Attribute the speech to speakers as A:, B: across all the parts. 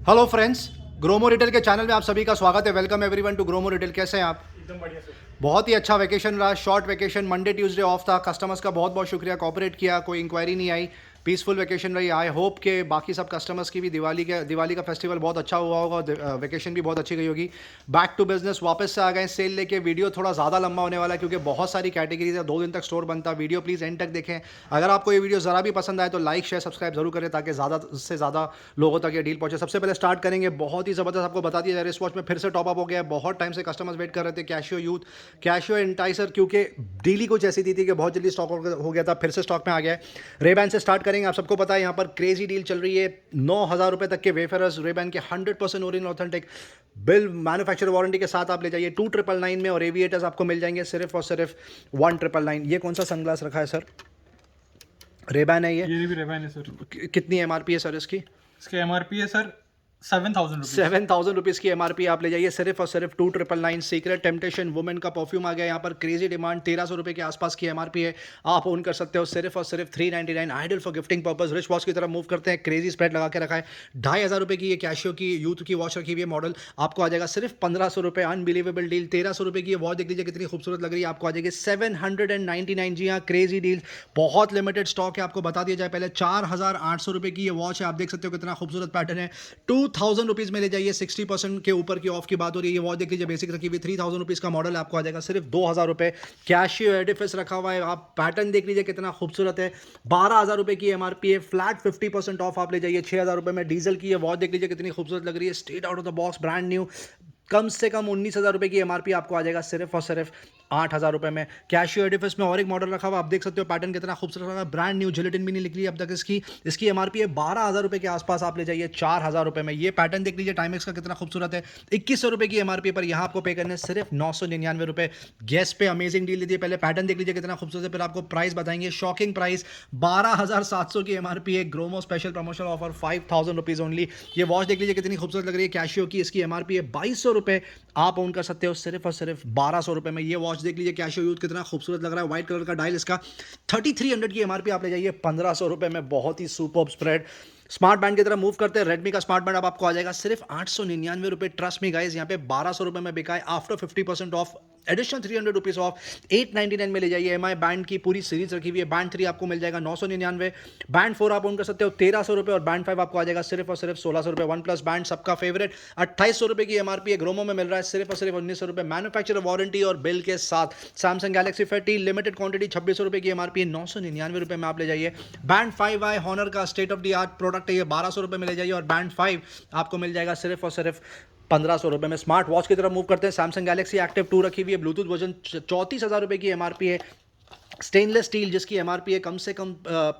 A: Hello friends, Gromo Retail के channel में आप सभी का स्वागत है। Welcome everyone to Gromo Retail. कैसे हैं आप?
B: एकदम बढ़िया सर।
A: बहुत ही अच्छा वेकेशन रहा, short vacation, Monday Tuesday of था। कस्टमर्स का बहुत बहुत शुक्रिया, कोऑपरेट किया, कोई इंक्वायरी नहीं आई, पीसफुल वेकेशन रही। आई होप के बाकी सब कस्टमर्स की भी दिवाली का फेस्टिवल बहुत अच्छा हुआ होगा, वेकेशन भी बहुत अच्छी गई होगी। बैक टू बिजनेस वापस से आ गए सेल लेके। वीडियो थोड़ा ज़्यादा लंबा होने वाला है क्योंकि बहुत सारी कैटेगरीज है, 2 दिन तक स्टोर बनता है। वीडियो प्लीज़ एंड तक देखें। अगर आपको ये वीडियो ज़रा भी पसंद आए तो लाइक शेयर सब्सक्राइब जरूर करें ताकि ज़्यादा से ज़्यादा लोगों तक ये डील पहुंचे। सबसे पहले स्टार्ट करेंगे, बहुत ही ज़बरदस्त आपको बता दिया जाए, रिस्ट वॉच में फिर से टॉप अप हो गया है। बहुत टाइम से कस्टमर्स वेट कर रहे थे। कैशियो यूथ, कैशियो एंटाइसर, क्योंकि डील कुछ ऐसी दी थी कि बहुत जल्दी स्टॉक हो गया था, फिर से स्टॉक में आ गया है। रेबैन से स्टार्ट करेंगे। आप सबको पता है यहाँ पर क्रेजी डील चल रही है। 9,000 रुपए तक के वेफरर्स रेबैन के 100% original authentic bill manufacture warranty के साथ आप ले जाइए 2,999 में, और एविएटर्स आपको मिल जाएंगे सिर्फ और सिर्फ 1,999। ये कौन सा सनग्लास रखा है सर? रेबैन है ये?
B: ये भी रेबैन है सर।
A: कितनी एमआरपी है सर इसकी?
B: इसके एमआरपी है सर 7,000 रुपीज़।
A: 7,000 रुपीज़ की एमआरपी आप ले जाइए सिर्फ और सिर्फ 2,999। सीक्रेट टेम्पटेशन वुमेन का परफ्यूम आ गया यहाँ पर, क्रेजी डिमांड, 1,300 रुपये के आसपास की एमआरपी है। आप ओन कर सकते हो सिर्फ और सिर्फ 399। Ideal for gifting purpose. Rich watch की तरफ मूव करते हैं। क्रेजी स्प्रेड लगा के रखा है। 2,500 रुपये की ये कैशियो की यूथ की वॉच रखी हुई है मॉडल, आपको आ जाएगा सिर्फ 1,500 रुपये। Unbelievable deal. 1,300 रुपये की ये वॉच देख लीजिए कितनी खूबसूरत लग रही है, आपको आ जाएगी 799। जी हाँ, क्रेजी डील, बहुत लिमिटेड स्टॉक है। आपको बता दिया जाए पहले, 4,800 रुपये की ये वॉच है। आप देख सकते हो कितना खूबसूरत पैटर्न है। 2,000 रुपीज़ में ले जाइए। 60% के ऊपर की ऑफ की बात हो रही है। ये वॉच देख लीजिए, बेसिक रखी हुई 3,000 रुपीज़ का मॉडल आपको आ जाएगा सिर्फ 2,000 रुपये। कैशियो एडिफिस रखा हुआ है। आप पैटर्न देख लीजिए कितना खूबसूरत है। 12,000 रुपये की एमआरपी है। फ्लैट 50% ऑफ आप ले जाइए 6,000 रुपये में। डीजल की ये वॉच देख लीजिए कितनी खूबसूरत लग रही है, straight out of the box, brand new. कम से कम 19,000 रुपये की एमआरपी आपको आ जाएगा सिर्फ और सिर्फ 8,000 रुपये में। कैशियो एडिफिस में और एक मॉडल रखा हुआ, आप देख सकते हो पैटर्न कितना खूबसूरत लगा, ब्रांड न्यू, जिलेटिन भी नहीं निकली अब तक इसकी। इसकी एमआरपी है 12,000 रुपये के आसपास, आप ले जाइए 4,000 रुपये में। ये पैटर्न देख लीजिए टाइमेक्स का कितना खूबसूरत है। 2,100 रुपये की एमआरपी पर यहाँ आपको पे करने सिर्फ 999 रुपये। गैस पे अमेजिंग डील लीजिए। पहले पैटर्न देख लीजिए कितना खूबसूरत है, फिर आपको प्राइस बताएंगे। शॉकिंग प्राइस 12,700 की एमआरपी है। Gromo special promotional offer 5,000 rupees only. ये वॉच देख लीजिए कितनी खूबसूरत लग रही है कैशियो की। इसकी एमआरपी है 2,200 रुपये। आप ओन कर सकते हो सिर्फ और सिर्फ 1,200 रुपये में। ये वॉच देख लीजिए कैशियो यूथ, कितना खूबसूरत लग रहा है। व्हाइट कलर का डायल इसका। 3,300 की एमआरपी आप ले जाइए 1,500 रुपये में। बहुत ही सुपर्ब स्प्रेड। स्मार्ट बैंड की तरफ मूव करते हैं। रेडमी का स्मार्ट बैंड अब आपको आ जाएगा सिर्फ 899 रुपये। ट्रस्ट मी गाइस, यहाँ पे 1,200 रुपये में बिका है after 50% of, additional 300 rupees of. 899 में ले जाइए। एमआई बैंड की पूरी सीरीज रखी हुई है। बैंड 3 आपको मिल जाएगा 999। बैंड 4 आप ओन कर सकते हो 1,300 रुपये, और बैंड 5 आपको आ जाएगा सिर्फ और सिर्फ 1,600 रुपये। वन प्लस बैंड सबका फेवरेट 2,800 रुपये की एमआरपी है। ग्रोमो में मिल रहा है सिर्फ और सिर्फ 1,900 रुपये, मैन्युफैक्चर वारंटी और बिल के साथ। Samsung Galaxy fair T limited quantity 2,600 रुपये की एमआरपी है, 999 रुपये में आप ले जाइए। बैंड 5i हॉनर का state of the art product है, ये 1,200 रुपये में ले जाइए, और बैंड 5 आपको मिल जाएगा सिर्फ और सिर्फ 1,500 रुपये में। स्मार्ट वॉच की तरफ मूव करते हैं। सैमसंग गैलेक्सी एक्टिव 2 रखी हुई है, ब्लूटूथ वर्जन, 34,000 रुपये की एमआरपी है। स्टेनलेस स्टील जिसकी एमआरपी है कम से कम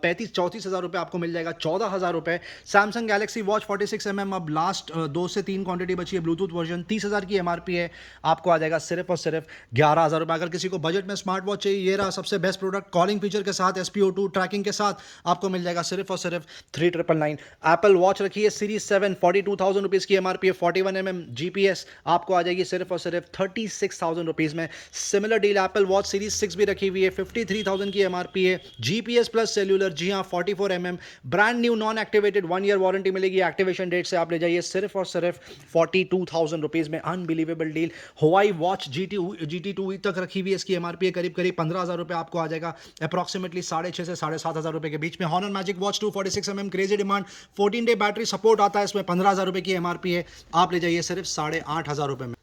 A: 34,000 रुपये, आपको मिल जाएगा 14,000 रुपये। सैमसंग गैलेक्सी वॉच 46mm, अब लास्ट 2 से 3 क्वांटिटी बची है, ब्लूटूथ वर्जन, 30,000 की एमआरपी है, आपको आ जाएगा सिर्फ और सिर्फ 11,000 रुपये। अगर किसी को बजट में स्मार्ट वॉच चाहिए, ये रहा सबसे बेस्ट प्रोडक्ट, कॉलिंग फीचर के साथ, SpO2 ट्रैकिंग के साथ, आपको मिल जाएगा सिर्फ और सिर्फ 3,999। एप्पल वॉच रखी है सीरीज 7, 42,000 रुपीज़ की एमआरपी है, 41mm GPS, आपको आ जाएगी सिर्फ और सिर्फ 36,000 रुपीज़ में। Similar deal Apple watch series 6 भी रखी हुई है, 53,000 की एमआरपी है, GPS प्लस सेल्यूलर, जी हाँ 44mm, brand new, non activated, 1 year warranty मिलेगी एक्टिवेशन डेट से। आप ले जाइए सिर्फ और सिर्फ 42,000 रुपीज़ में। Unbelievable deal. हवाई वॉच GT2 तक रखी हुई है, इसकी एमआरपी है करीब करीब 15,000 रुपये, आपको आ जाएगा अप्रॉक्सीमेटली 6,500 से 7,500 रुपये के बीच में। Honor Magic Watch 246mm, crazy demand, 14 day battery support आता है इसमें, 15,000 रुपये की एमआरपी है, आप ले जाइए सिर्फ 8,500 रुपये में।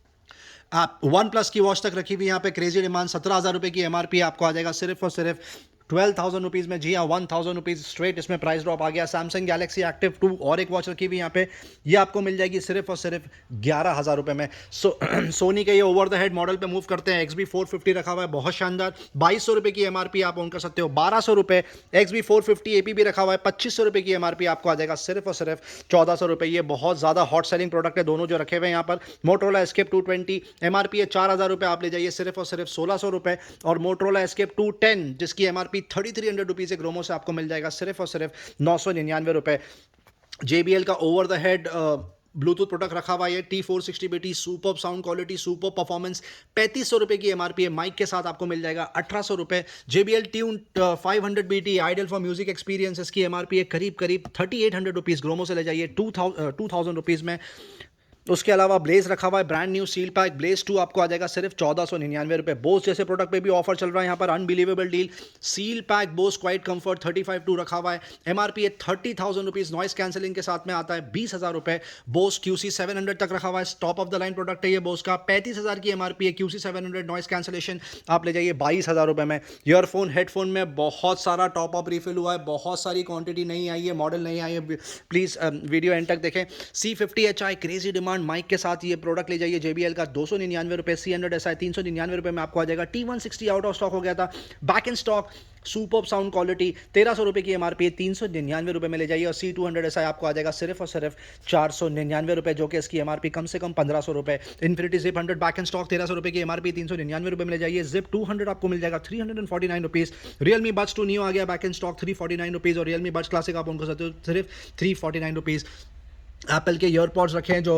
A: आप वन प्लस की वॉच तक रखी हुई यहाँ पे, क्रेजी डिमांड, 17,000 रुपये की एमआरपी आपको आ जाएगा सिर्फ और सिर्फ 12,000 रुपीज़ में। जी हाँ, 1,000 रुपीज़ स्ट्रेट इसमें प्राइस ड्रॉप आ गया। सैमसंग गैलेक्सी एक्टिव 2 और एक वॉच रखी हुई यहाँ पे, ये आपको मिल जाएगी सिर्फ और सिर्फ 11,000 रुपये में। सोनी के ये ओवर द हेड मॉडल पे मूव करते हैं। XB450 रखा हुआ है, बहुत शानदार, 2,200 रुपये की एमआरपी, आप ओन कर सकते हो 1,200 रुपये। XB450 AP भी रखा हुआ है, 2,500 रुपये की एमआरपी, आपको आ जाएगा सिर्फ और सिर्फ 1,400 रुपये। ये बहुत ज़्यादा हॉट सेलिंग प्रोडक्ट है दोनों जो रखे हुए हैं यहाँ पर। मोटरोला एस्केप 220, एमआरपी है 4,000 रुपये, आप ले जाइए सिर्फ और सिर्फ 1,600 रुपये। और मोटरोला एस्केप 210 जिसकी एमआरपी 3,300 रुपीज़ है, ग्रोमो से आपको मिल जाएगा सिर्फ और सिर्फ 999 रुपये। JBL का over the head Bluetooth product रखा हुआ है T460BT, super sound quality, super performance, 3500 रुपये की एमआरपी है। माइक के साथ आपको मिल जाएगा 1800 रुपये। JBL tune 500BT ideal for music experience, इसकी एमआरपी है करीब करीब 3800 रुपीज़। ग्रोमो से ले जाइए 2000 रुपीज़ में। उसके अलावा ब्लेज रखा हुआ है brand new seal pack, Blaze 2 आपको आ जाएगा सिर्फ 1499 रुपये। बोस जैसे प्रोडक्ट पे भी ऑफर चल रहा है यहाँ पर, unbelievable deal. Seal pack Bose quiet comfort 35.2 रखा हुआ है, एमआरपी है 30,000 रुपीज़। नॉइस कैंसिलिंग के साथ में आता है 20,000 रुपये। बोस QC 700 तक रखा हुआ है, top of the line product है ये बोस का। 35,000 की एमआरपी है, QC 700 नॉइस कैंसिलेशन आप ले जाइए 22,000 रुपये में। ईयरफोन हेडफोन में बहुत सारा टॉप अप रिफिल हुआ है, बहुत सारी क्वांटिटी नहीं आई है, मॉडल नहीं आई है, प्लीज़ वीडियो एंड तक देखें। C50HI क्रेजी डिमांड माइक के साथ ये प्रोडक्ट ले जाइए JBL का 299 रुपये। C100SI 399 रुपये में आपको आ जाएगा। T160 आउट ऑफ स्टॉक हो गया था, back in stock, super sound quality, 1300 रुपये की एमआरपी है, 399 रुपये में ले जाइए। और C200SI आपको आ जाएगा सिर्फ और सिर्फ 499 रुपये, जो कि इसकी एमआरपी कम से कम 1500 रुपये। Infinity zip 100 back in stock 1300 रुपये की एमआरपी, 399 रुपये में ले जाइए। जिप 200 आपको मिल जाएगा 349 रुपीज़। Realme Buds 2 Neo आ गया बैक इन स्टॉक 349 रुपीज़। और Realme Buds Classic आप उनको सकते हो सिर्फ 349 रुपीज़। एप्पल के ईयरपॉड्स रखे हैं जो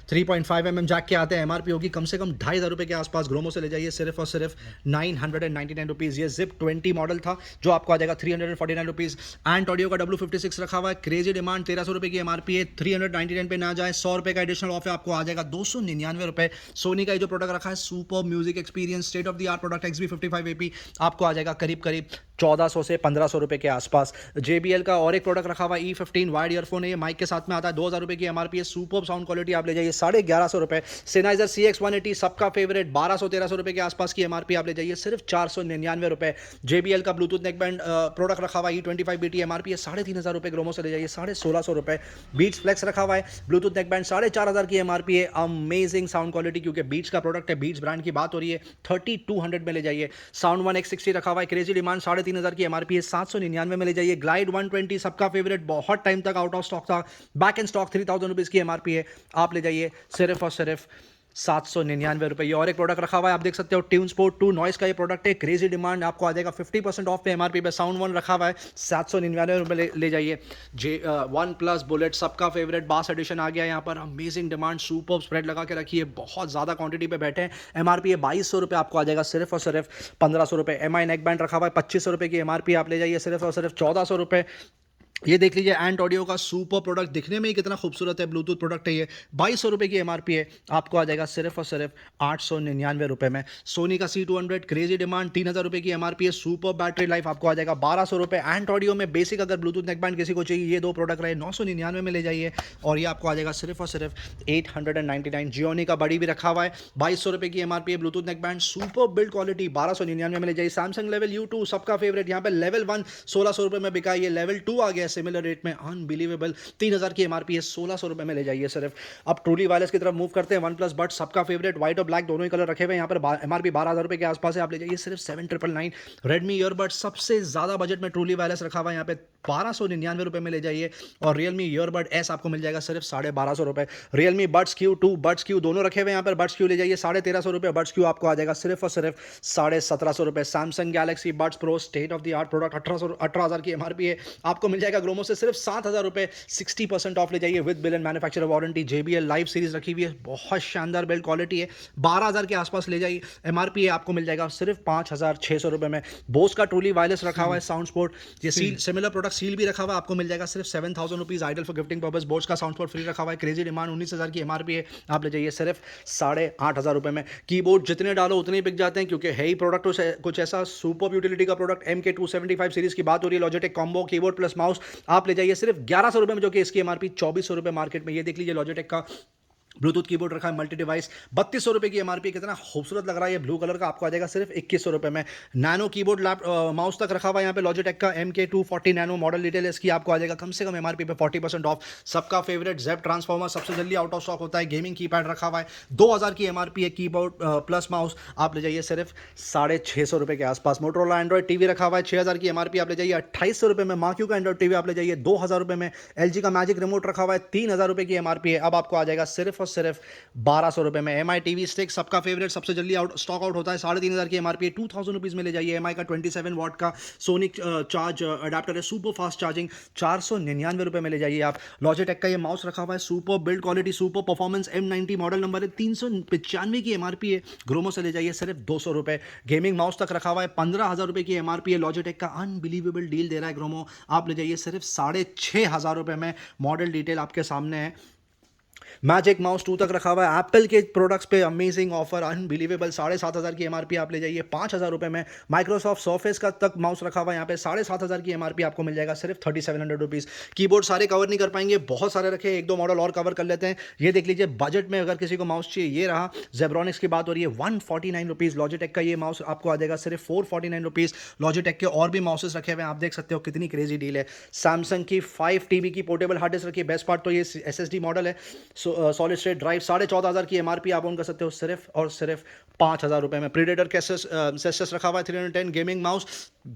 A: 3.5 जैक के आते हैं, एमआरपी होगी कम से कम 2,500 रुपये के आसपास। ग्रोमो से ले जाइए सिर्फ और सिर्फ 999 रुपीज़। ये जिप 20 मॉडल था जो आपको आ जाएगा 349 रुपीज़। एंट ऑडियो का W56 रखा हुआ है, क्रेजी डिमांड, 1300 रुपये की एमआरपी है, 399 पे ना जाए, 100 रुपये का एडिशनल ऑफ है, आपको आ जाएगा 299 रुपये। सोनी का ये जो प्रोडक्ट रखा है super music experience, state of the art product XB55AP आपको आ जाएगा करीब करीब 1400 से 1500 रुपये के आसपास। JBL का और एक प्रोडक्ट रखा हुआ है E15 वाइड ईयरफोन है, ये माइक के साथ में आता है, 2000 रुपये की एमआरपी है, सुपर साउंड क्वालिटी आप ले जाइए 1150 रुपये। Sennheiser CX180 सबका फेवरेट 1200-1300 रुपये के आसपास की एमआरपी आप ले जाइए सिर्फ 499 रुपये। JBL का ब्लूटूथ नेकबैंड प्रोडक्ट रखा हुआ है E25BT, एमआरपी है 3500 रुपये। ग्रोमो से ले जाइए 1650 रुपये। बीट्स फ्लेक्स रखा हुआ है ब्लूटूथ नेकबैंड 4500 की एमआरपी है, अमेजिंग साउंड क्वालिटी, क्योंकि बीट्स का प्रोडक्ट है, बीट्स ब्रांड की बात हो रही है, 3200 में ले जाइए। साउंड 1 X60 रखा हुआ है, क्रेजी डिमांड 3500 की एमआरपी है, 799 में ले जाइए। ग्लाइड 120 सबका फेवरेट, बहुत टाइम तक आउट ऑफ स्टॉक था, बैक इन स्टॉक 3000 रुपीज़ की एमआरपी है, आप ले जाइए सिर्फ और सिर्फ 799 रुपये। ये और एक प्रोडक्ट रखा हुआ है, आप देख सकते हो ट्यून स्पोर्ट 2 नॉइस का ये प्रोडक्ट है, क्रेजी डिमांड, आपको आ जाएगा 50% ऑफ पे एमआरपी पे। साउंड 1 रखा हुआ है 799 रुपये ले जाइए। वन प्लस बुलेट सबका फेवरेट बास एडिशन आ गया यहाँ पर, अमेजिंग डिमांड, सुपर स्प्रेड लगा के रखी है, बहुत ज़्यादा क्वांटिटी पे बैठे हैं। एमआरपी है 2200 रुपये, आपको आ जाएगा सिर्फ और सिर्फ 1500 रुपये। MI नेक बैंड रखा हुआ है 2500 रुपये की एमआरपी, आप ले जाइए सिर्फ और सिर्फ 1400 रुपये। ये देख लीजिए एंट ऑडियो का सुपर प्रोडक्ट, दिखने में ही कितना खूबसूरत है, ब्लूटूथ प्रोडक्ट है ये, 2200 रुपये की एमआरपी है, आपको आ जाएगा सिर्फ और सिर्फ 899 रुपये में। सोनी का C200 क्रेजी डिमांड 3000 रुपये की एमआरपी है, सुपर बैटरी लाइफ, आपको आ जाएगा 1200 रुपये। एंट ऑडियो में बेसिक अगर ब्लूटूथ नेकबैंड किसी को चाहिए, ये दो प्रोडक्ट रहे 999 में ले जाइए, और ये आपको आ जाएगा सिर्फ और सिर्फ 899। जियोनी का बड़ी भी रखा हुआ है 2200 रुपये की एमआरपी है, Bluetooth neckband, super build quality, 1299 में ले जाइए। सैमसंग लेवल U2 सबका फेवरेट, यहाँ पे लेवल 1 1600 रुपये में बिका, ये लेवल 2 आ गया सिमिलर रेट में, अनबिलीवेबल, 3000 की एमआरपी है, 1600 रुपये में ले जाइए सिर्फ। अब ट्रूली वायरलेस की तरफ मूव करते हैं। वन प्लस बट सबका फेवरेट, व्हाइट और ब्लैक दोनों ही कलर रखे हुए हैं, यहाँ पर एमआरपी 12000 रुपये के आसपास है, आप ले जाइए सिर्फ 7999। रेडमी ईयरबड सबसे ज़्यादा बजट में ट्रूली वायरलेस रखा हुआ है, यहाँ पे 1299 रुपये में ले जाइए। और रियलमी ईयरबड एस आपको मिल जाएगा सिर्फ 1250 रुपये। Realme buds Q2 buds Q दोनों रखे हुए हैं यहाँ पर, बड्स Q ले जाइए 1350 रुपये, बड्स Q आपको आ जाएगा सिर्फ और सिर्फ 1750 रुपये। Samsung Galaxy buds pro state of the art product 18,000 की एमआरपी है, आपको मिल जाएगा ग्रोमो से सिर्फ 7000 रुपये, 60% ऑफ ले जाइए with bill and manufacturer warranty. JBL live series रखी हुई है, बहुत शानदार बिल्ड क्वालिटी है, 12000 के आसपास ले जाइए, एमआरपी है, आपको मिल जाएगा सिर्फ 5600 रुपये में। बोस का ट्रूली वायरलेस रखा हुआ है, साउंड स्पोर्ट, ये सील सिमिलर प्रोडक्ट सील भी रखा हुआ है, आपको मिल जाएगा सिर्फ 7000 rupees, ideal for gifting purpose. Bose का साउंड स्पोर्ट फ्री रखा हुआ है, क्रेजी डिमांड, 19000 की एमआरपी है, आप ले जाइए सिर्फ 8500 रुपये में। कीबोर्ड जितने डालो उतने ही बिक जाते हैं, क्योंकि है ही प्रोडक्ट कुछ ऐसा सुपर यूटिलिटी का प्रोडक्ट। MK275 सीरीज की बात हो रही है, Logitech combo keyboard plus mouse, आप ले जाइए सिर्फ 1100 रुपये में, जो कि इसकी एमआरपी 2400 रुपये मार्केट में। ये देख लीजिए लॉजिटेक का ब्लूटूथ कीबोर्ड रखा है मल्टी डिवाइस, 3200 रुपये की एमआरपी, कितना खूबसूरत लग रहा है ये ब्लू कलर का, आपको आ जाएगा सिर्फ 2100 रुपये में। नैनो कीबोर्ड माउस तक रखा हुआ है यहाँ पे लॉजिटेक का, MK240 नैनो मॉडल डिटेल इसकी, आपको आ जाएगा कम से कम एमआरपी पे 40% ऑफ। सबका फेवरेट जेप ट्रांसफॉर्मर सबसे जल्दी आउट ऑफ स्टॉक होता है, गेमिंग कीपैड रखा हुआ है, 2000 की एमआरपी है, कीबोर्ड प्लस माउस, आप ले जाइए सिर्फ 650 रुपये के आसपास। मोटोरोला एंड्रॉइड टीवी रखा हुआ है, 6000 की एमआरपी, आप ले जाइए 2800 रुपये में। माक्यू का एंड्रॉइड टीवी आप ले जाइए 2000 रुपये में। LG का मैजिक रिमोट रखा हुआ है, 3000 रुपये की एमआरपी है, अब आपको आ जाएगा सिर्फ और और सिर्फ 1200 रुपये में। एम आई टी स्टिक सबका फेवरेट, सबसे जल्दी स्टॉक आउट होता है, 3500 की MRP है, 2000 रुपीज़ में ले जाइए। एम आई का 27 वाट का सोनिक चार्ज अडाप्टर है, सुपर फास्ट चार्जिंग, 499 रुपये में ले जाइए आप। लॉजिटेक का ये माउस रखा हुआ है, super build quality, super performance, M90 model number है, 395 की MRP है, ग्रोमो से ले जाइए सिर्फ 200 रुपये। गेमिंग माउस तक रखा हुआ है, 15,000 रुपये की MRP है, लॉजिटेक का अनबिलीवेबल डील दे रहा है ग्रोमो, आप ले जाइए सिर्फ 6,500 रुपये में। मॉडल डिटेल आपके सामने है। मैजिक माउस 2 तक रखा हुआ है, एप्पल के प्रोडक्ट्स पे अमेजिंग ऑफर, अनबिलीवेबल, 7,500 की MRP आप ले जाइए 5,000 रुपये में। माइक्रोसॉफ्ट सर्फेस का तक माउस रखा हुआ है यहाँ पे, 7,500 की MRP आपको मिल जाएगा सिर्फ 3,700 रुपीज़। कीबोर्ड सारे कवर नहीं कर पाएंगे, बहुत सारे रखे, एक दो मॉडल और कवर कर लेते हैं। ये देख लीजिए, बजट में अगर किसी को माउस चाहिए, ये रहा जेब्रॉनिक्स की बात हो रही है, 149 रुपीज़। लॉजिटेक का ये माउस आपको आ जाएगा सिर्फ 449 रुपीज़। लॉजिटेक के और भी माउसेस रखे हुए हैं, आप देख सकते हो कितनी क्रेजी डील है। सैमसंग की 5 TB की पोर्टेबल हार्ड डिस्क रखी है, बेस्ट पार्ट तो ये SSD मॉडल है, सॉलिड स्टेट ड्राइव, 14,500 की MRP आप ऑन कर सकते हो सिर्फ और सिर्फ 5,000 रुपये में। प्रीडेटर सेसस रखा हुआ है 310, गेमिंग माउस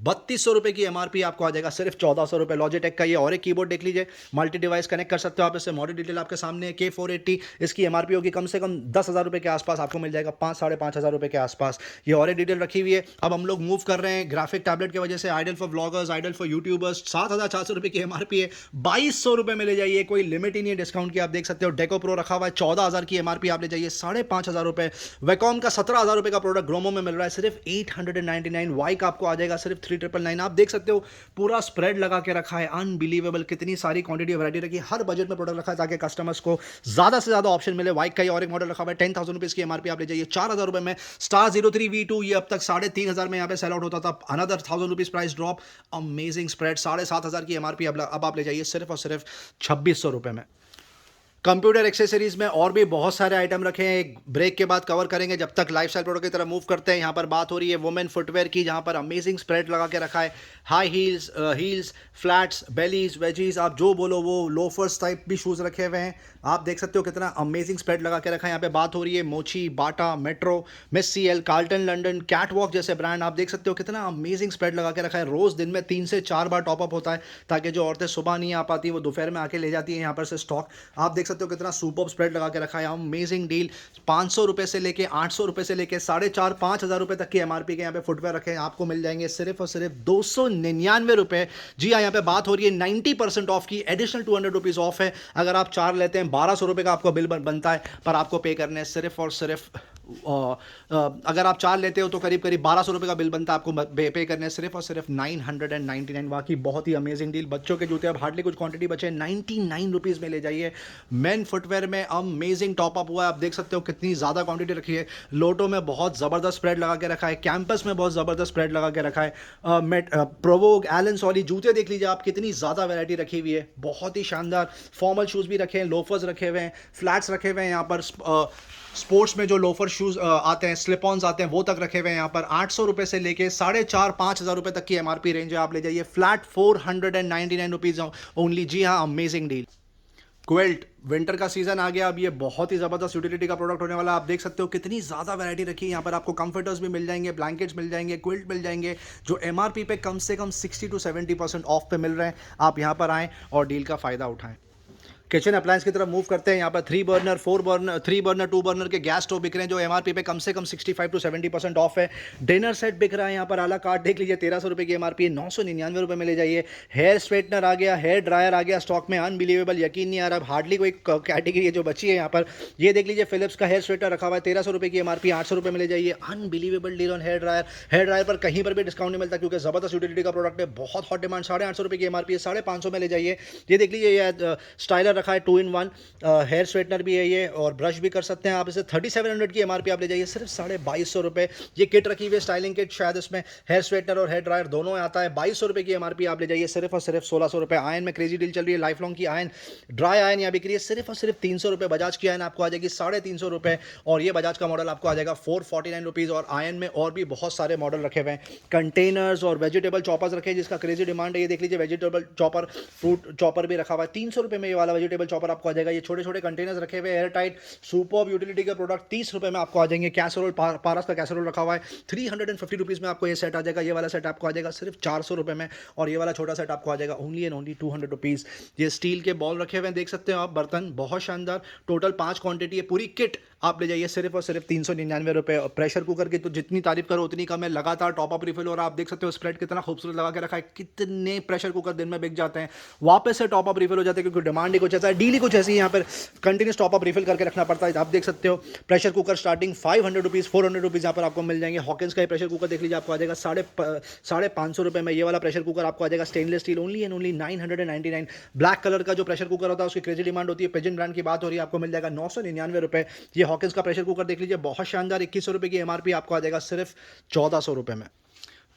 A: 3,200 रुपये की MRP आपको आ जाएगा सिर्फ 1,400 रुपये। लॉजिटेक का ये और एक कीबोर्ड देख लीजिए, मल्टी डिवाइस कनेक्ट कर सकते हो आप इससे, मॉडल डिटेल आपके सामने है। K480, इसकी MRP होगी कम से कम 10,000 रुपये के आसपास, आपको मिल जाएगा 5,000-5,500 रुपये के आसपास। ये और एक डिटेल रखी हुई है। अब हम लोग मूव कर रहे हैं ग्राफिक टैबलेट की वजह से, ideal for vloggers, ideal for YouTubers, 7,400 रुपये की MRP है, 2,200 रुपये में ले जाइए, कोई लिमिट ही नहीं है डिस्काउंट की, आप देख सकते हो। डेको प्रो रखा हुआ है, 14,000 की MRP आप ले जाइए 5,500 रुपये। वैकॉम का 17,000 रुपये का प्रोडक्ट ग्रोमो में मिल रहा है सिर्फ 899। वाई का आपको आ जाएगा सिर्फ 3,999। आप देख सकते हो पूरा स्प्रेड लगा के रखा है, अनबिलीवेबल, कितनी सारी क्वांटिटी वैरायटी रखी है, हर बजट में प्रोडक्ट रखा है ताकि कस्टमर्स को ज्यादा से ज्यादा ऑप्शन मिले। वाई का ये और एक मॉडल रखा हुआ है, 10,000 रुपीज की MRP आप ले जाइए 4,000 रुपये में। स्टार 03 V2, ये अब तक 3,500 में यहाँ पे सेल आउट होता था, another 1,000 rupees price drop, amazing spread, 7,500 की MRP अब आप ले जाइए सिर्फ और सिर्फ 2,600 रुपये में। कंप्यूटर एक्सेसरीज में और भी बहुत सारे आइटम रखे हैं, एक ब्रेक के बाद कवर करेंगे, जब तक लाइफस्टाइल प्रोडक्ट की तरफ मूव करते हैं। यहाँ पर बात हो रही है वुमेन फुटवेयर की, जहाँ पर अमेजिंग स्प्रेड लगा के रखा है, हाई हील्स, फ्लैट्स, बेलीज, वेजीज, आप जो बोलो वो, लोफर्स टाइप भी शूज़ रखे हुए हैं, आप देख सकते हो कितना अमेजिंग स्प्रेड लगा के रखा है। यहाँ पे बात हो रही है Mochi, Bata, Metro, Miss CL, Carlton London, catwalk जैसे ब्रांड, आप देख सकते हो कितना अमेजिंग स्प्रेड लगा के रखा है। रोज़ दिन में 3 से 4 बार टॉपअप होता है, ताकि जो औरतें सुबह नहीं आ पाती वो दोपहर में आके ले जाती हैं यहाँ पर से स्टॉक। आप देख सकते हो कितना सुपर स्प्रेड लगा के रखा है, अमेजिंग डील। 500 रुपये से लेके 800 रुपये से लेके 4,500-5,000 रुपये तक की MRP के यहाँ पे फुटवेयर रखे हैं, आपको मिल जाएंगे सिर्फ और सिर्फ 299 रुपये। जी हाँ, यहाँ पे बात हो रही है 90% ऑफ की, एडिशनल 200 रुपीज़ ऑफ है। अगर आप 4 लेते हैं 1,200 रुपये का आपको बिल बनता है, पर आपको पे करने सिर्फ और सिर्फ अगर आप 4 लेते हो तो करीब 1,200 रुपये का बिल बनता है, आपको पे करने सिर्फ और सिर्फ 999। वाकई बहुत ही अमेजिंग डील। बच्चों के जूते अब हार्डली कुछ क्वांटिटी बचे, 99 रुपीज़ में ले जाइए। मेन फुटवेयर में अमेजिंग टॉपअप हुआ है, आप देख सकते हो कितनी ज़्यादा क्वांटिटी रखी है। लोटो में बहुत ज़बरदस्त स्प्रेड लगा के रखा है, कैंपस में बहुत ज़बरदस्त स्प्रेड लगा के रखा है, प्रोवोग, एलन सॉली, जूते देख लीजिए आप, कितनी ज़्यादा वैरायटी रखी हुई है, बहुत ही शानदार। फॉर्मल शूज़ भी रखे हैं, लोफर्स रखे हुए हैं, फ्लैट्स रखे हुए हैं यहाँ पर, स्पोर्ट्स में जो लोफर शूज़ आते हैं, स्लिप ऑन्स आते हैं, वो तक रखे हुए हैं यहाँ पर। 800 रुपये से लेके 4,500-5,000 रुपये तक की MRP रेंज है, आप ले जाइए फ्लैट 499 रुपीज़ ओनली। जी हाँ, अमेजिंग डील। क्विल्ट, विंटर का सीजन आ गया, अब ये बहुत ही ज़बरदस्त यूटिलिटी का प्रोडक्ट होने वाला है। आप देख सकते हो कितनी ज़्यादा वैरायटी रखी है यहाँ पर, आपको कंफर्टर्स भी मिल जाएंगे, ब्लैंकेट्स मिल जाएंगे, क्विल्ट मिल जाएंगे, जो MRP पे कम से कम 60 to 70% ऑफ पे मिल रहे हैं। आप यहाँ पर आएँ और डील का फ़ायदा उठाएँ। किचन अप्लायंस की तरफ मूव करते हैं। यहाँ पर 3 बर्नर, 4 बर्नर, 3 बर्नर, 2 बर्नर के गैस स्टोव बिक रहे हैं, जो MRP पे कम से कम 65 to 70% ऑफ है। डिनर सेट बिक रहा है यहाँ पर, आला कार्ट देख लीजिए, 1,300 रुपये की MRP है, 999 रुपये में ले जाइए। हेयर स्ट्रेटनर आ गया, हेयर ड्रायर आ गया स्टॉक में, अनबिलीवेबल, यकीन नहीं आ रहा, हार्डली कोई कैटेगरी है जो बची है यहाँ पर। ये देख लीजिए, फिलिप्स का हेयर स्ट्रेटनर रखा हुआ है, 1,300 रुपये की MRP, 800 रुपये में ले जाइए। Unbelievable deal on hair dryer. Hair dryer पर कहीं पर भी डिस्काउंट नहीं मिलता, क्योंकि ज़बरदस्त यूटिलिटी का प्रोडक्ट है, बहुत हॉट डिमांड। 850 रुपये की MRP है, 550 में ले जाइए। ये देख लीजिए, ये स्टाइलर रखा है 2 in 1, हेयर स्ट्रेटनर भी है ये, और ब्रश भी कर सकते हैं आप इसे। 3,700 की MRP आप ले जाइए सिर्फ 2,250 रुपये। ये किट रखी हुई है, स्टाइलिंग किट, शायद इसमें हेयर स्ट्रेटनर और हेयर ड्रायर दोनों आता है। 2,200 रुपये की MRP आप ले जाइए सिर्फ और सिर्फ 1,600 रुपये। आयन में क्रेजी डील चल रही है, लाइफ लॉन्ग की आयन, ड्राई आयन यहाँ बिक रही है सिर्फ और सिर्फ 300 रुपये। बजाज की आयन आपको आ जाएगी 350 रुपये, और ये बजाज का मॉडल आपको आ जाएगा 449 रुपीज़। और आयन में और भी बहुत सारे मॉडल रखे हुए हैं, कंटेनर्स और वेजिटेबल चॉपर्स रखे हैं, जिसका क्रेजी डिमांड है। ये देख लीजिए, वेजिटेबल चॉपर, फ्रूट चॉपर भी रखा हुआ है, 300 रुपये में ये वाला वेजिटेबल वेजिटेबल चॉपर आपको आ जाएगा। ये छोटे छोटे कंटेनर्स रखे हुए एयर टाइट सुपर्ब यूटिलिटी के प्रोडक्ट 30 रुपये में आपको आ जाएंगे। कैसरोल पारस का कैसरोल रखा हुआ है 350 रुपीज़ में आपको ये सेट आ जाएगा। ये वाला सेट आपको आ जाएगा सिर्फ 400 रुपये में, और ये वाला छोटा सेट आपको आ जाएगा ओनली एंड ओनली 200 रुपीज़। ये स्टील के बॉल रखे हुए हैं, देख सकते हो आप, बर्तन बहुत शानदार, टोटल 5 क्वांटिटी है, पूरी किट आप ले जाइए सिर्फ और सिर्फ 399 रुपये। और प्रेशर कुकर की तो जितनी तारीफ करो उतनी कम है, लगातार टॉप अप रिफिल, और आप देख सकते हो स्प्रेड कितना खूबसूरत लगा के रखा है। कितने प्रेशर कुकर दिन में बिक जाते हैं, वापस से टॉप अप रिफिल हो जाते हैं, क्योंकि डिमांड ही कुछ ऐसा है, डील ही कुछ ऐसी है, यहाँ पर कंटिन्यूस टॉप अप रिफिल करके रखना पड़ता है। आप देख सकते हो pressure cooker starting 500 rupees 400 rupees यहाँ पर आपको मिल जाएंगे। हॉकिंस का ये प्रेशर कुकर देख लीजिए, आपको आ जाएगा 550 रुपये में। ये वाला प्रेशर कुकर आपको आ जाएगा stainless steel only and only 999। Black colour का जो प्रेशर कुकर होता है उसकी क्रेजी डिमांड होती है, पिजन ब्रांड की बात हो रही है, आपको मिल जाएगा 999 रुपये। ये हॉकिंस का प्रेशर कुकर देख लीजिए, बहुत शानदार, 2100 रुपये की एमआरपी, आपको आ जाएगा सिर्फ 1400 रुपये में।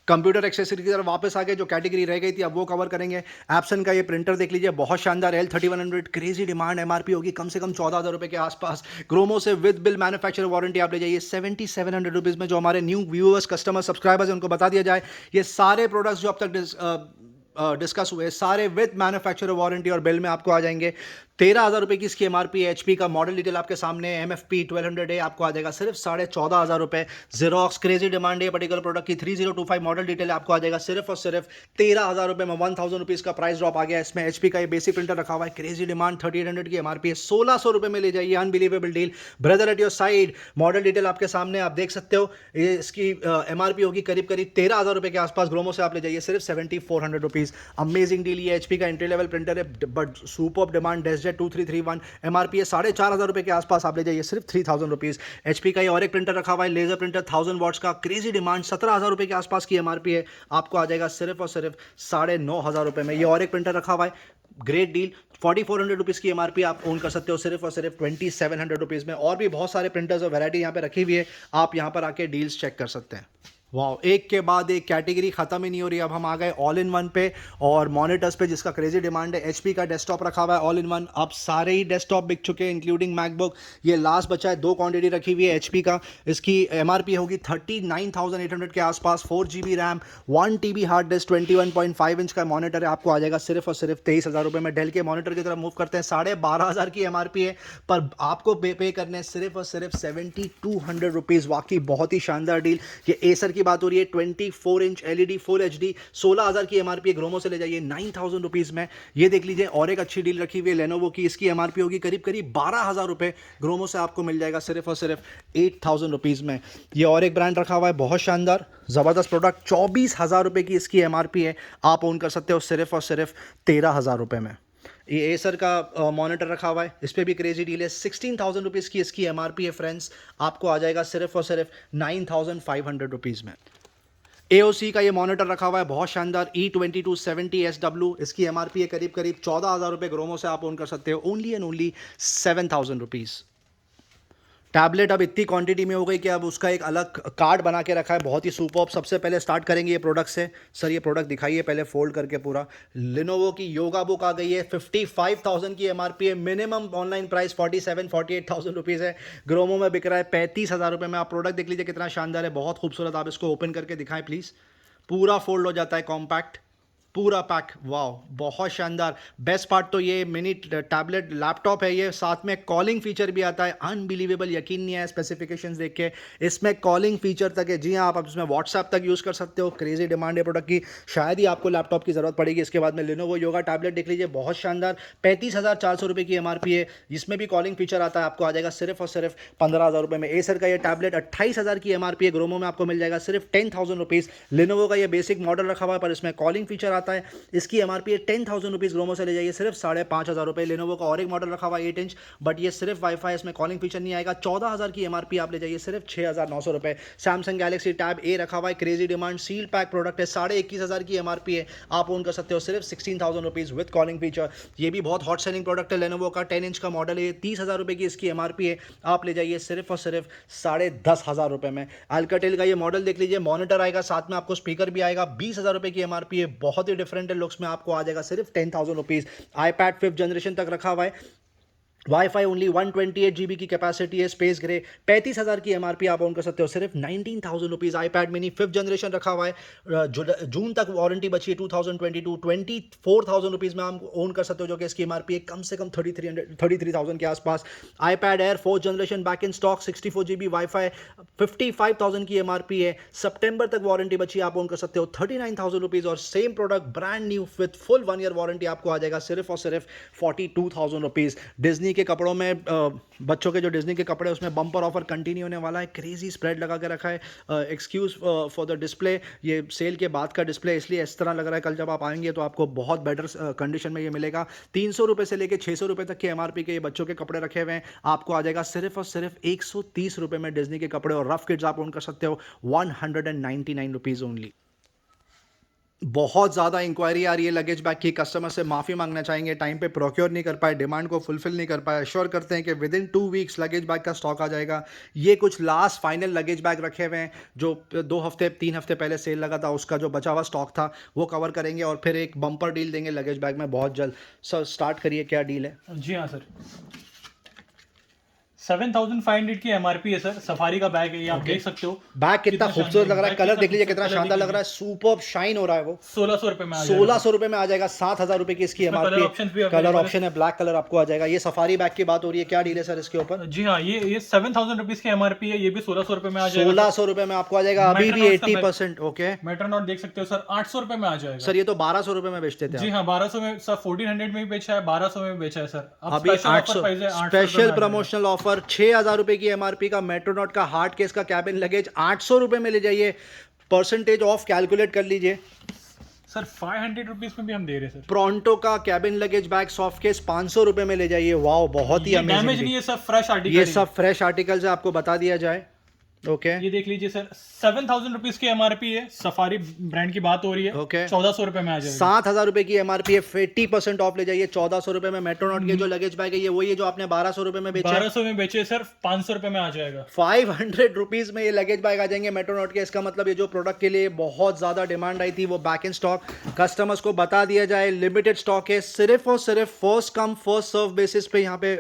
A: कंप्यूटर एक्सेसरी की तरफ वापस आ गए, जो कैटेगरी रह गई थी अब वो कवर करेंगे। एप्सन का ये प्रिंटर देख लीजिए, बहुत शानदार, L3100, क्रेजी डिमांड, एमआरपी होगी कम से कम 14,000 रुपये के आसपास। ग्रोमो से विद बिल मैन्युफैक्चर वारंटी आप ले जाइए 7700 रुपीज़ में। जो हमारे न्यू व्यूअर्स कस्टमर सब्सक्राइबर्स हैं उनको बता दिया जाए, ये सारे प्रोडक्ट्स जो अब तक डिस्कस हुए सारे विद मैन्युफैक्चरर वारंटी और बिल में आपको आ जाएंगे। 13,000 रुपये की इसकी एमआरपी है। HP का मॉडल डिटेल आपके सामने, MFP 1200 आपको आ जाएगा सिर्फ 14,500 रुपये। Xerox क्रेजी डिमांड है पर्टिकुलर प्रोडक्ट की, 3025 मॉडल डिटेल आपको आ जाएगा सिर्फ और सिर्फ 13,000 रुपये में। 1000 रुपीज़ का प्राइस ड्रॉप आ गया इसमें। HP का ये बेसिक प्रिंटर रखा हुआ है, क्रेजी डिमांड, 3800 की एमआरपी है, 1600 रुपये में ले जाइए, unbelievable deal. Brother at your side, model detail आपके सामने, आप देख सकते हो, ये इसकी एमआरपी होगी करीब करीब 13,000 रुपये के आसपास। ग्रोमो से आप ले जाइए सिर्फ 7400 रुपीज़। Amazing deal. ये HP का एंट्री लेवल प्रिंटर है, but superb demand, DeskJet 2331, MRP है 4,500 रुपये के आसपास, आप ले जाइए सिर्फ 3000 रुपीज़। HP का ये और एक प्रिंटर रखा हुआ है, लेजर प्रिंटर 1000 वॉट्स का, क्रेजी डिमांड, 17,000 रुपये के आसपास की एमआरपी है, आपको आ जाएगा सिर्फ और सिर्फ 9,500 रुपये में। ये और एक प्रिंटर रखा हुआ है, ग्रेट डील, 4400 रुपीज़ की एमआरपी, आप ओन कर सकते हो सिर्फ और सिर्फ 2700 रुपीज़ में। और भी बहुत सारे प्रिंटर्स और वैरायटी यहाँ पे रखी हुई है, आप यहाँ पर आके डील्स चेक कर सकते हैं। वाह, एक के बाद एक कैटेगरी खत्म ही नहीं हो रही। अब हम आ गए ऑल इन वन पे और मॉनिटर्स पे, जिसका क्रेजी डिमांड है। HP का डेस्कटॉप रखा हुआ है ऑल इन वन, अब सारे ही डेस्कटॉप बिक चुके हैं इंक्लूडिंग मैकबुक। ये लास्ट बचा है, 2 क्वांटिटी रखी हुई है HP का। इसकी एमआरपी होगी 39,800 के आसपास। 4GB RAM, 1TB hard disk, 21.5 inch का मॉनिटर है, आपको आ जाएगा सिर्फ और सिर्फ 23,000 रुपये में। डेल के मॉनिटर की तरफ मूव करते हैं, 12,500 की एमआरपी है, पर आपको पे करने सिर्फ और सिर्फ 7,200 रुपीज़। वाकई बहुत ही शानदार डील। ये एसर की बात हो रही है, 24 इंच LED फुल HD, 16,000 की एमआरपी, ग्रोमो से ले जाइए 9,000 रुपीज़ में। ये देख लीजिए, और एक अच्छी डील रखी हुई है लेनोवो की, इसकी एमआरपी होगी करीब करीब 12,000 रुपये, ग्रोमो से आपको मिल जाएगा सिर्फ और सिर्फ 8,000 रुपीज़ में। ये और एक ब्रांड रखा हुआ है, बहुत शानदार ज़बरदस्त प्रोडक्ट, 24,000 रुपये की इसकी एमआरपी है, आप ओन कर सकते हो सिर्फ और सिर्फ 13,000 रुपये में। ये एसर का मॉनिटर रखा हुआ है, इस पर भी क्रेजी डील है, 16,000 रुपीज़ की इसकी एमआरपी है फ्रेंड्स, आपको आ जाएगा सिर्फ और सिर्फ 9,500 रुपीज़ में। AOC का ये मॉनिटर रखा हुआ है, बहुत शानदार, E2270SW, इसकी एमआरपी है करीब करीब 14,000 रुपये, ग्रोमो से आप ओन कर सकते हो only and only 7,000 rupees. Tablet अब इतनी क्वांटिटी में हो गई कि अब उसका एक अलग कार्ड बना के रखा है, बहुत ही सुपर्ब। सबसे पहले स्टार्ट करेंगे ये प्रोडक्ट से। सर ये प्रोडक्ट दिखाइए पहले फोल्ड करके पूरा। लिनोवो की योगा बुक आ गई है, 55,000 की एमआरपी है, मिनिमम ऑनलाइन प्राइस 48,000 रुपीज़ है, ग्रोमो में बिक रहा है 35,000 रुपये में। आप प्रोडक्ट देख लीजिए कितना शानदार है, बहुत खूबसूरत। आप इसको ओपन करके दिखाएं प्लीज़, पूरा फोल्ड हो जाता है, कॉम्पैक्ट, पूरा पैक, वाह बहुत शानदार। बेस्ट पार्ट तो ये मिनी टैबलेट लैपटॉप है, ये साथ में कॉलिंग फीचर भी आता है, अनबिलीवेबल, यकीन नहीं है स्पेसिफिकेशंस देख के, इसमें कॉलिंग फीचर तक है। जी हाँ, आप इसमें व्हाट्सएप तक यूज़ कर सकते हो। क्रेजी डिमांड है प्रोडक्ट की, शायद ही आपको लैपटॉप की ज़रूरत पड़ेगी। इसके बाद में लिनोवो योगा टैबलेट देख लीजिए, बहुत शानदार, 35,400 रुपये की एमआरपी है, जिसमें भी कॉलिंग फीचर आता है, आपको आ जाएगा सिर्फ और सिर्फ 15,000 रुपये में। एसर का ये टैबलेट 28,000 की एमआरपी है, ग्रोमो में आपको मिल जाएगा सिर्फ 10,000 रुपीज़। लिनोवो का ये बेसिक मॉडल रखा हुआ है, पर इसमें कॉलिंग फीचर आता है, इसकी एमआरपी है 10,000 रुपीज़, ग्रोमो से ले जाइए सिर्फ 5,500 रुपये। लेनोवो का और एक मॉडल रखा हुआ है 8 इंच, बट ये सिर्फ वाईफाई, इसमें कॉलिंग फीचर नहीं आएगा, 14,000 की एमआरपी, आप ले जाइए सिर्फ 6,900 रुपये। सैमसंग गैलेक्सी टैब ए रखा हुआ है, crazy demand, seal pack product है, 21,500 की एमआरपी है, आप ओन कर सकते हो सिर्फ 16,000 रुपीज़ विद कॉलिंग फीचर। ये भी बहुत हॉट सेलिंग प्रोडक्ट है लेनोवो का, 10 इंच का मॉडल है, 30,000 रुपये की इसकी एमआरपी है, आप ले जाइए सिर्फ और सिर्फ 10,500 रुपये में। अल्काटेल का ये मॉडल देख लीजिए, मॉनिटर आएगा, साथ में आपको स्पीकर भी आएगा, 20,000 रुपये की एमआरपी है, बहुत ही डिफरेंट है लुक्स में, आपको आ जाएगा सिर्फ 10,000 रुपीज़। iPad 5th जनरेशन तक रखा हुआ है, वाईफाई ओनली 128 GB की कैपेसिटी है, स्पेस ग्रे, 35,000 की एमआरपी आप ऑन कर सकते हो सिर्फ 19,000 rupees. IPad mini 5th generation रखा हुआ है, जून तक वारंटी बची है 2022, 24,000 रुपीज़ में आप ओन कर सकते हो, जो कि इसकी एमआरपी है कम से कम 33,000 के आसपास। IPad air 4th generation back in stock, 64 GB wifi, 55,000 की एमआरपी है, सितंबर तक वारंटी बची है, आप ओन कर सकते हो 39,000 रुपीज़। और same product brand new with full 1 year warranty आपको आ जाएगा सिर्फ और सिर्फ 42,000 रुपीज़। डिज्नी के कपड़ों में बच्चों के जो डिज्नी के कपड़े, उसमें बम्पर ऑफर कंटिन्यू होने वाला है। क्रेजी स्प्रेड लगा के रखा है। एक्सक्यूज फॉर द डिस्प्ले, ये सेल के बाद का डिस्प्ले इसलिए इस तरह लग रहा है, कल जब आप आएंगे तो आपको बहुत बेटर कंडीशन में ये मिलेगा। 300 रुपये से लेकर 600 रुपये तक की एमआरपी के ये बच्चों के कपड़े रखे हुए हैं, आपको आ जाएगा सिर्फ और सिर्फ 130 रुपये में डिज्नी के कपड़े। और रफ किड्स आप ओन कर सकते हो 199 रुपीज़ ओनली। बहुत ज़्यादा इंक्वायरी आ रही है लगेज बैग की, कस्टमर से माफ़ी मांगना चाहेंगे, टाइम पे प्रोक्योर नहीं कर पाए, डिमांड को फुलफिल नहीं कर पाए। श्योर करते हैं कि with in 2 weeks luggage bag का स्टॉक आ जाएगा। ये कुछ लास्ट फाइनल लगेज बैग रखे हुए हैं, जो 2 हफ्ते 3 हफ्ते पहले सेल लगा था, उसका जो बचा हुआ स्टॉक था वो कवर करेंगे, और फिर एक बम्पर डील देंगे लगेज बैग में बहुत जल्द। सर स्टार्ट करिए, क्या डील है?
B: जी हाँ सर, 7,500 की एमआरपी है सर। सफारी का बैग है, ये आप देख सकते हो।
A: बैग कितना खूबसूरत लग रहा है,
B: बैग
A: कलर
B: कितना
A: देख लीजिए कितना
B: खूबसूरत
A: शानदार
B: कलर
A: लग रहा है, सुपर शाइन हो रहा है वो।
B: 1600 रुपये में आ जाएगा।
A: 1600 रुपये में आ जाएगा, 7,000 रुपये की इसकी
B: इसमें कलर
A: एमआरपी।
B: ऑप्शन भी
A: कलर
B: available
A: ऑप्शन है, ब्लैक कलर आपको आ जाएगा। ये सफारी बैग की बात हो रही है, क्या डील है सर इसके ऊपर?
B: जी हाँ, ये 7,000 रुपीज की एमआरपी है, ये भी 1600 रुपये में आ जाएगा।
A: 1600 रुपये में आपको आ जाएगा, अभी भी 80%। ओके,
B: मेट्रोनॉट देख सकते हो सर, 800 रुपये में आ जाएगा।
A: सर ये तो 1200 रुपये में बेचते थे
B: जी
A: आप।
B: हाँ, 1200 में सर, 1400 में भी बेचा है, 1200 में भी बेचा है सर। अब
A: अभी
B: स्पेशल
A: 800
B: ऑफर प्राइस है, 800
A: स्पेशल प्रमोशनल ऑफर 6,000 रुपये की एमआरपी का मेट्रोनॉट का हार्ड केस का कैबिन लगेज 800 रुपये में ले जाइए। परसेंटेज ऑफ कैलकुलेट कर लीजिए।
B: सर 500 रुपीज में भी हम दे रहे हैं सर।
A: प्रोंटो का cabin luggage bag soft case 500 रुपये में ले जाइए। वाओ, बहुत ही
B: ये डैमेज नहीं
A: अमेजिंग।
B: है सर, फ्रेश आर्टिकल।
A: ये सब फ्रेश आर्टिकल्स है, आपको बता दिया जाए। ओके,
B: ये देख लीजिए सर, 7,000 रुपीज की एमआरपी है। सफारी ब्रांड की बात हो रही है।
A: ओके।
B: 1400 रुपये में आ जाएगा।
A: 7,000 रुपये की एमआरपी है, 80% ऑफ ले जाइए 1400 रुपये में। मेट्रोनॉट के जो लगेज बैग है ये वही है जो आपने 1200 रुपये में बेचा है।
B: 1200 में बेचे सर, 500 रुपये में आ जाएगा।
A: 500 रुपीज़ में ये लगेज बैग आ जाएंगे मेट्रोनॉट के। इसका मतलब ये जो प्रोडक्ट के लिए बहुत ज़्यादा डिमांड आई थी वो बैक इन स्टॉक, कस्टमर्स को बता दिया जाए, लिमिटेड स्टॉक है, सिर्फ और सिर्फ first come first serve basis पे यहाँ पे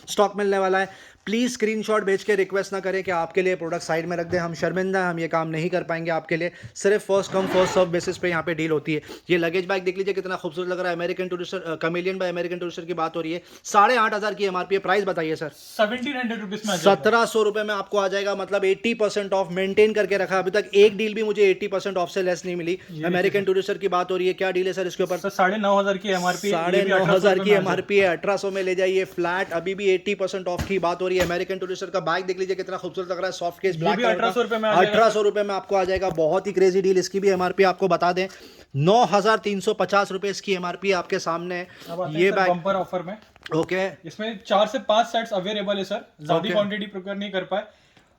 A: स्टॉक मिलने वाला है। प्लीज़ स्क्रीनशॉट भेज के रिक्वेस्ट ना करें कि आपके लिए प्रोडक्ट साइड में रख दें, हम शर्मिंदा हैं, हम ये काम नहीं कर पाएंगे आपके लिए। सिर्फ first come first serve basis पे यहाँ पे डील होती है। ये लगेज बैग देख लीजिए कितना खूबसूरत लग रहा है। American Tourister, Kamiliant by American Tourister की बात हो रही है। 8,500 की एमआरपी है। प्राइस बताइए सर?
B: 1700 रुपीज में आ जाएगा।
A: 1700 रुपये में आपको आ जाएगा, मतलब 80% ऑफ मेंटेन करके रखा। अभी तक एक डील भी मुझे 80% ऑफ से लेस नहीं मिली। अमेरिकन टूरिस्टर की बात हो रही है, क्या डील है सर इसके ऊपर?
B: सर 9,500 की एमआरपी,
A: 9,500 की एमआरपी है, 1800 में ले जाइए फ्लैट। अभी भी 80% ऑफ की बात हो रही है। अमेरिकन टूरिस्टर का बैग देख लीजिए कितना खूबसूरत लग रहा है, सॉफ्ट केस ब्लैक,
B: 1800 रुपये में आ जाएगा।
A: 1800 रुपये में आपको आ जाएगा। बहुत ही क्रेजी डील। इसकी भी एमआरपी आपको बता दें 9,350 रुपये इसकी एमआरपी आपके सामने है। ये बैग
B: बम्पर ऑफर में,
A: ओके,
B: इसमें 4 से 5 सेट्स अवेलेबल है सर। ज्यादा क्वांटिटी प्रोक्योर नहीं कर पाए।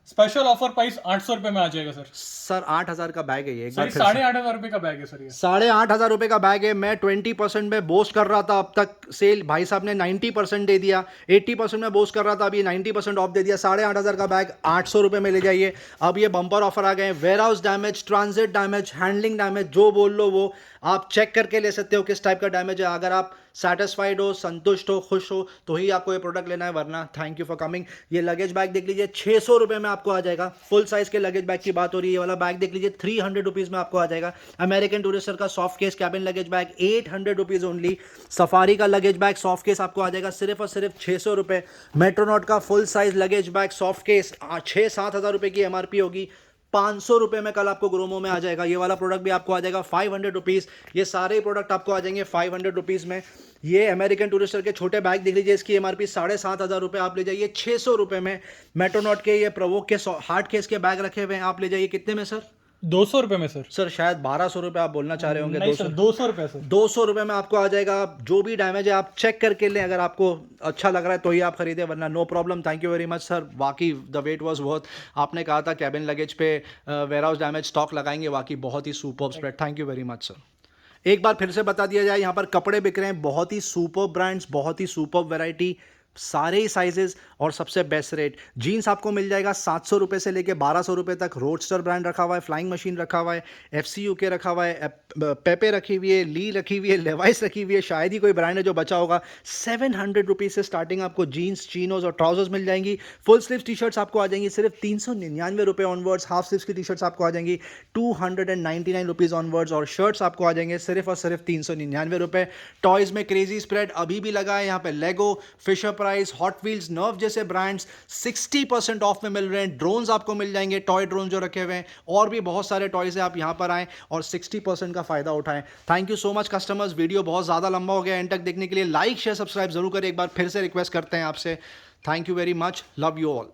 B: स्पेशल ऑफर प्राइस 800 रुपये में आ जाएगा सर।
A: सर 8,000 का बैग है ये, एक बार
B: सर
A: फिर से।
B: 8,500 रुपये का बैग है सर ये।
A: 8,500 रुपये का बैग है। मैं 20% में बोस्ट कर रहा था, अब तक सेल भाई साहब ने 90% दे दिया। 80% में बोस्ट कर रहा था, अभी 90% ऑफ दे दिया। 8,500 का बैग 800 रुपये में ले जाइए। अब ये बम्पर ऑफर आ गए हैं। Warehouse damage, transit damage, handling damage, जो बोल लो वो आप चेक करके ले सकते हो किस टाइप का डैमेज है। अगर आप सेटिस्फाइड हो, संतुष्ट हो, खुश हो तो ही आपको ये प्रोडक्ट लेना है, वरना थैंक यू फॉर कमिंग। ये लगेज बैग देख लीजिए 600 रुपये में आपको आ जाएगा। फुल साइज के लगेज बैग की बात हो रही है। ये वाला बैग देख लीजिए 300 रुपीज़ में आपको आ जाएगा। अमेरिकन टूरिस्टर का soft case cabin luggage bag 800 rupees only. Safari का लगेज बैग सॉफ्ट केस आपको आ जाएगा सिर्फ और सिर्फ 600 रुपये। मेट्रोनॉट का full size luggage bag soft case 6-7 हज़ार रुपये की एमआरपी होगी, 500 रुपये में कल आपको ग्रोमो में आ जाएगा। ये वाला प्रोडक्ट भी आपको आ जाएगा 500 रुपीज़। ये सारे प्रोडक्ट आपको आ जाएंगे 500 रुपीज़ में। ये अमेरिकन टूरिस्टर के छोटे बैग देख लीजिए, इसकी एमआरपी 7,500 रुपये, आप ले जाइए 600 रुपये में। मेट्रोनॉट के ये प्रोवोक के हार्ड केस के बैग रखे हुए हैं, आप ले जाइए कितने में सर?
B: 200 रुपये में सर।
A: सर शायद 1200 रुपये आप बोलना चाह रहे होंगे।
B: नहीं सर, 200 रुपये सर।
A: 200 रुपये में आपको आ जाएगा। जो भी डैमेज है आप चेक करके लें, अगर आपको अच्छा लग रहा है तो ही आप खरीदें, वरना no problem. Thank you very much sir. बाकी द वेट वाज वर्थ। आपने कहा था कैबिन लगेज पे वेयर हाउस डैमेज स्टॉक लगाएंगे, बाकी बहुत ही superb spread. Thank you very much sir. एक बार फिर से बता दिया जाए, यहाँ पर कपड़े बिक रहे हैं, बहुत ही सुपर्ब ब्रांड्स, बहुत ही सुपर्ब वैरायटी, सारे ही साइजेस और सबसे बेस्ट रेट। जीन्स आपको मिल जाएगा 700 रुपये से लेके 1200 रुपये तक। रोडस्टर ब्रांड रखा हुआ है, फ्लाइंग मशीन रखा हुआ है, FCUK रखा हुआ है, पेपे रखी हुई है, ली रखी हुई है, लेवाइस रखी हुई है, शायद ही कोई ब्रांड है जो बचा होगा। 700 रुपीज़ से स्टार्टिंग आपको जीन्स, चीनोज और ट्राउजर्स मिल जाएंगी। फुल स्लीव्स टी शर्ट्स आपको आ जाएंगी सिर्फ 399 रुपये ऑनवर्ड्स। हाफ स्लीव्स की टी शर्ट्स आपको आ जाएंगी 299 रुपीज़ ऑनवर्ड्स, और शर्ट्स आपको आ जाएंगे सिर्फ और सिर्फ 399 रुपये। टॉयज़ में क्रेजी स्प्रेड अभी भी लगा है यहाँ पे। Lego, Fisher Price, Hot Wheels, Nerf जैसे ब्रांड्स 60% ऑफ में मिल रहे हैं। ड्रोन्स आपको मिल जाएंगे, टॉय ड्रोन जो रखे हुए हैं, और भी बहुत सारे टॉयज है। आप यहाँ पर आएँ और 60% का फायदा उठाएं। Thank you so much customers. Video बहुत ज़्यादा लंबा हो गया, एंड तक देखने के लिए लाइक शेयर सब्सक्राइब जरूर करें। एक बार फिर से रिक्वेस्ट करते हैं आपसे। Thank you very much, love you all.